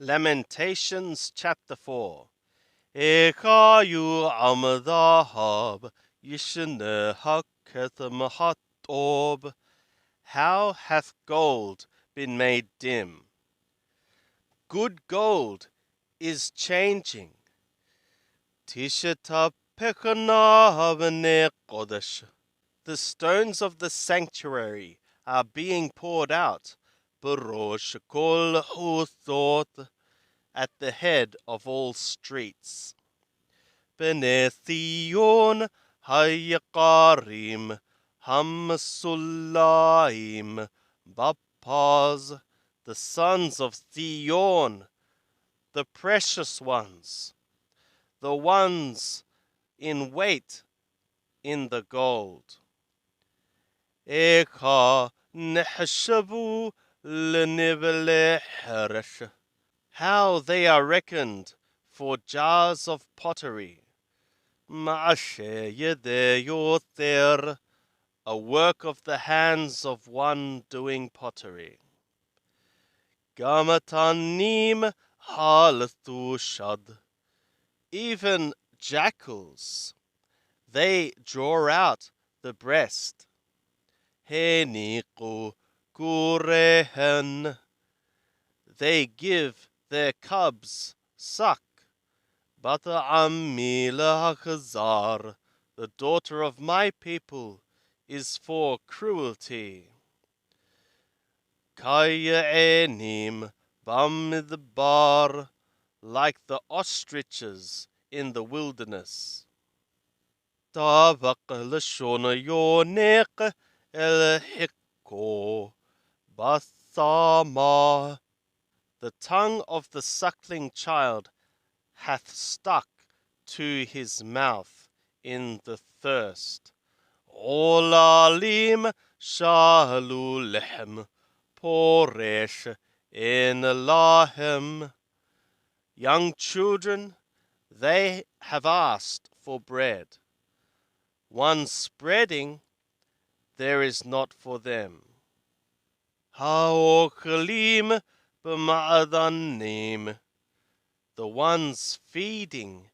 Lamentations chapter 4. Ekayu amdahab yishne haketham hatob. How hath gold been made dim? Good gold is changing. Tishata pekana kodesh. The stones of the sanctuary are being poured out. Barosh kol huthot, at the head of all streets. Benethion hayakarim hamsulaim bapaz, the sons of Theon, the precious ones, the ones in weight in the gold. Eka nehshabu lenivele heresh. How they are reckoned for jars of pottery. Ma'ashe yedeyoter, a work of the hands of one doing pottery. Gamatanim halathushad, even jackals, they draw out the breast. Heniku kurehen, they give their cubs suck. Bata Amila Khazar, the daughter of my people, is for cruelty. Kaya enim bamidbar, like the ostriches in the wilderness. Tabak lashona yonek el hikko bathama, the tongue of the suckling child hath stuck to his mouth in the thirst. Olalim shalulehem poresh in lahem. Young children, they have asked for bread. One spreading, there is not for them. Haokalim b'ma'adanim, the ones feeding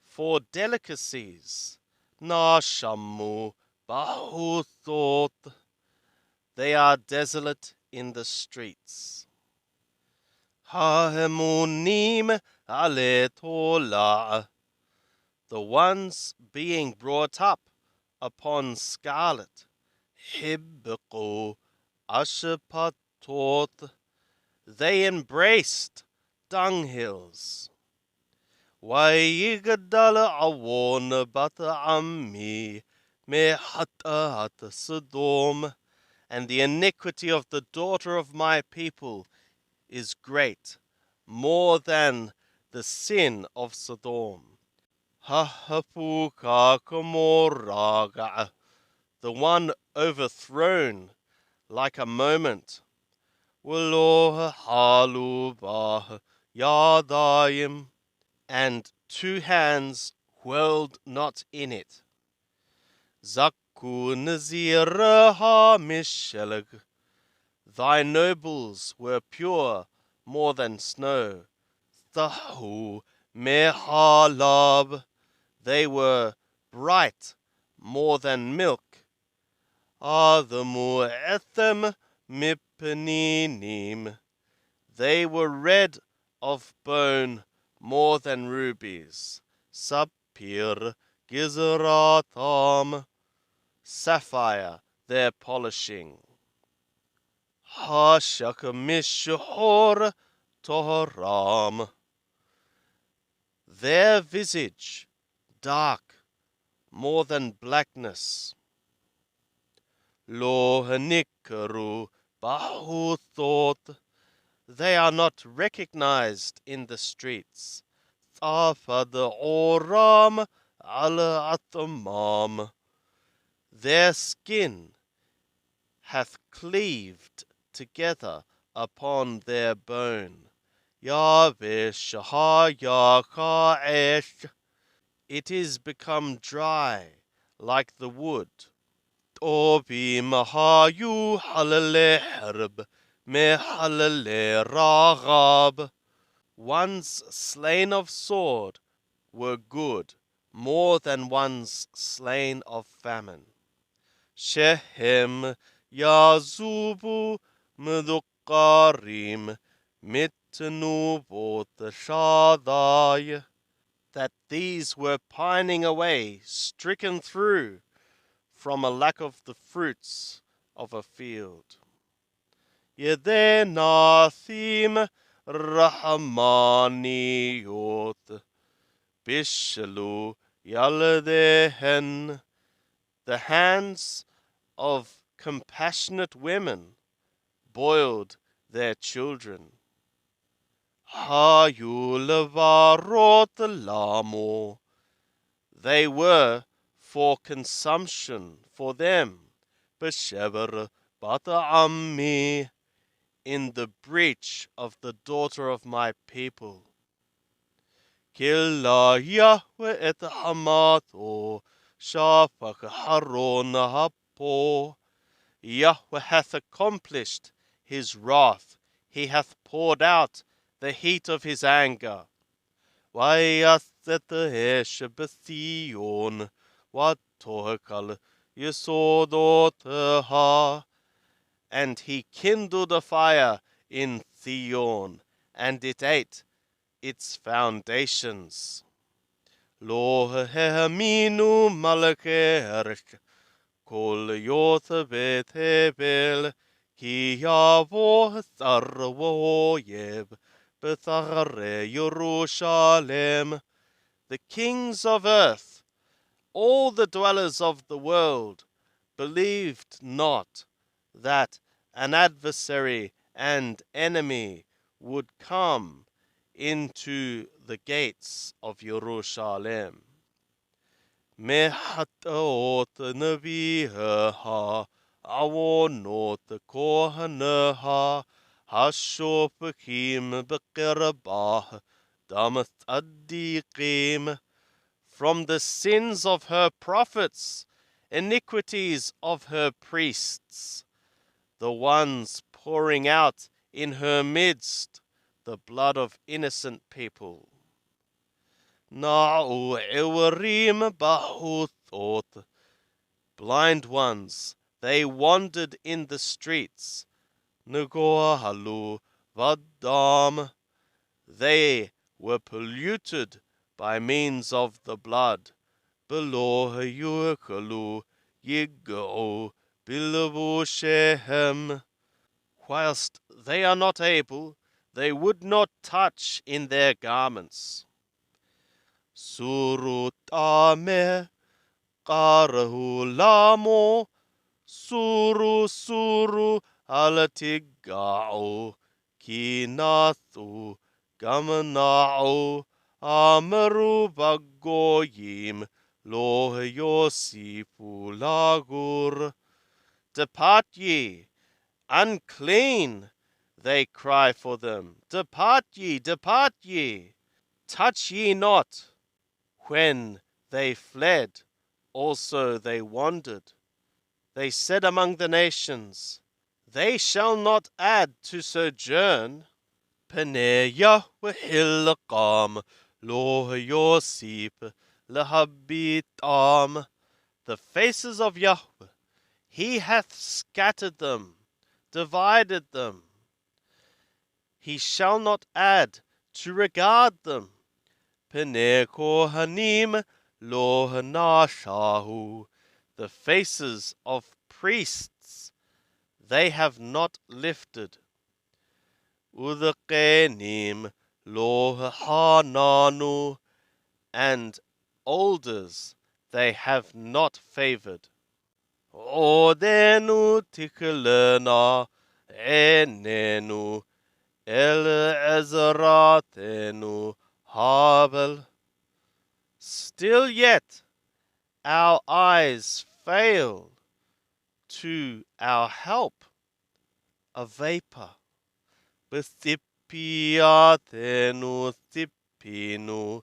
for delicacies. Nashamu bahuthot, they are desolate in the streets. Haemunim aletola, the ones being brought up upon scarlet. Hibku ashepatot, they embraced dunghills. Waigadala awon bata ammi mehatat Sodom, and the iniquity of the daughter of my people is great, more than the sin of Sodom. Hahapuka komoraga, the one overthrown like a moment. Walo halubah yadayim, and 2 hands whirled not in it. Zakku naziraha misheleg, thy nobles were pure more than snow. Thahu mehalab, they were bright more than milk. Adamu ethem mipeninim, they were red of bone more than rubies. Sapir gizratam, sapphire their polishing. Hashakamishhor toram, their visage dark more than blackness. Lo hanikaru bahuthot, they are not recognized in the streets. Thafad oram ala athamam, their skin hath cleaved together upon their bone. Yavish hayakaesh, it is become dry like the wood. Obi mahayu halale herb me halale ragab, ones slain of sword were good more than ones slain of famine. Shehem, Yazubu, Medukarim, Mitnu both Shaddai, that these were pining away, stricken through, from a lack of the fruits of a field. Yedenathim Rahmaniyot, Bishalu Yaladehen, the hands of compassionate women boiled their children. Hayulavarot lamo, they were for consumption for them. Beshever bata ammi, in the breach of the daughter of my people. Killa Yahweh et Hamatho, Shafak Haron Hapo. Yahweh hath accomplished his wrath, he hath poured out the heat of his anger. Vayaset Heshabethion, Watohakal Yesodotaha, and he kindled a fire in Theon, and it ate its foundations. Lo heminu malakerch, kol yotha bethebel, ki yavo tharwoyeb, bethare Yerushalem. The kings of earth, all the dwellers of the world, believed not that an adversary and enemy would come into the gates of Jerusalem. Mehatot neviha, awonot kohaneha, hashopakim bekerabah, damat addikim. From the sins of her prophets, iniquities of her priests, the ones pouring out in her midst the blood of innocent people. Na'u ewarim bahuthot, blind ones, they wandered in the streets. Nugohalu vadam, they were polluted by means of the blood. Below yukalu yigo bilavu shehem, whilst they are not able, they would not touch in their garments. Surutame qarahu lamo, suru alatigao, kinathu gamanao, amaru bagoyim, lo yosifu lagur. Depart ye, unclean, they cry for them. Depart ye, depart ye. Touch ye not. When they fled, also they wandered. They said among the nations, they shall not add to sojourn. Peneh Yahweh hilakam, lo yosip lehabitam. The faces of Yahweh, he hath scattered them, divided them. He shall not add to regard them. Peneh kohanim lo nashahu, the faces of priests they have not lifted. Udhaqenim lo hananu, and elders they have not favored. Odenu tiklena enenu el ezratenu habel. Still yet our eyes fail to our help, a vapor. Bethipiatenu thipinu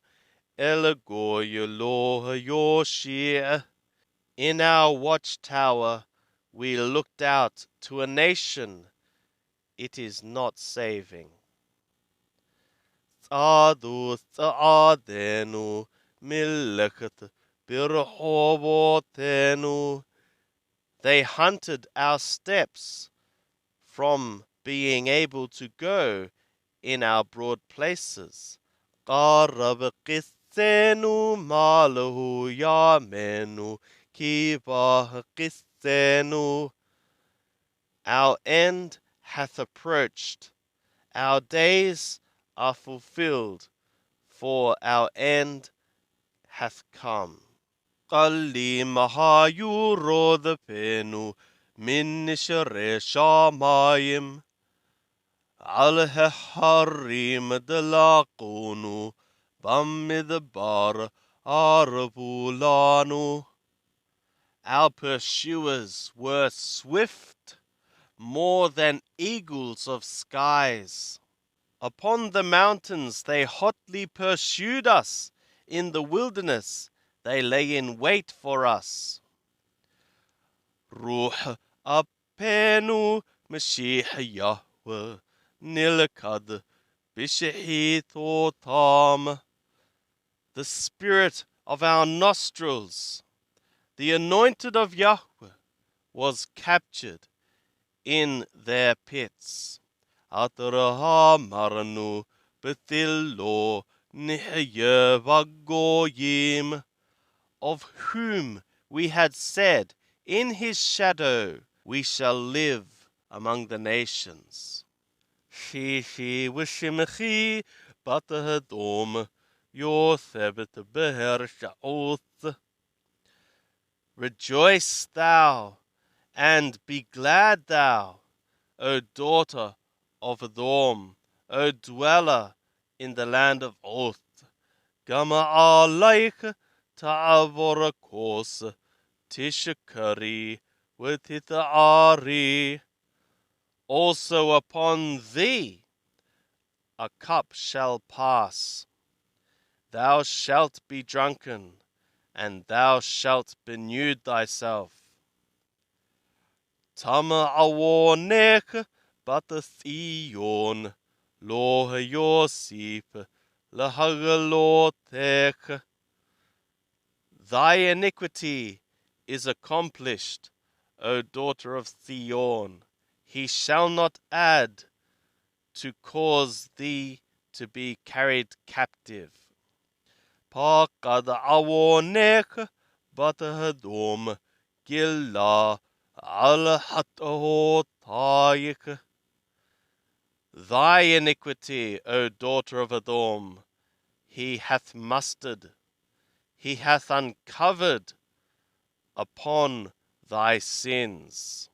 elgoyelo yoshia. In our watchtower we looked out to a nation, it is not saving. צעדו צעדינו מלכת ברחובותינו. They hunted our steps from being able to go in our broad places. قرب قسينو ماله يامنو كيباه قسينو. Our end hath approached. Our days are fulfilled, for our end hath come. قلي مهايو روذبينو من نشر شامايم على حريم دلاقونو بمدبار عربولانو. Our pursuers were swift, more than eagles of skies. Upon the mountains they hotly pursued us. In the wilderness they lay in wait for us. Ruh apenu Mashiach Yahweh nilakad bishehithotam. The spirit of our nostrils, the anointed of Yahweh, was captured in their pits. Atraha maranu bethillo nihye vagoyim. Of whom we had said, in his shadow we shall live among the nations. Shishi wishimchi batahadom yothebet beher sha'oth. Rejoice thou, and be glad thou, O daughter of Edom, O dweller in the land of Oth. Gama alaik ta'avor kos tishakari withithari. Also upon thee a cup shall pass. Thou shalt be drunken, and thou shalt benude thyself. Tama awonek batathion lo yosip lahagalotek. Thy iniquity is accomplished, O daughter of Zion. He shall not add to cause thee to be carried captive. Pakad awonek batahadom gilla al hatahotayik. Thy iniquity, O daughter of Edom, he hath mustered, he hath uncovered upon thy sins.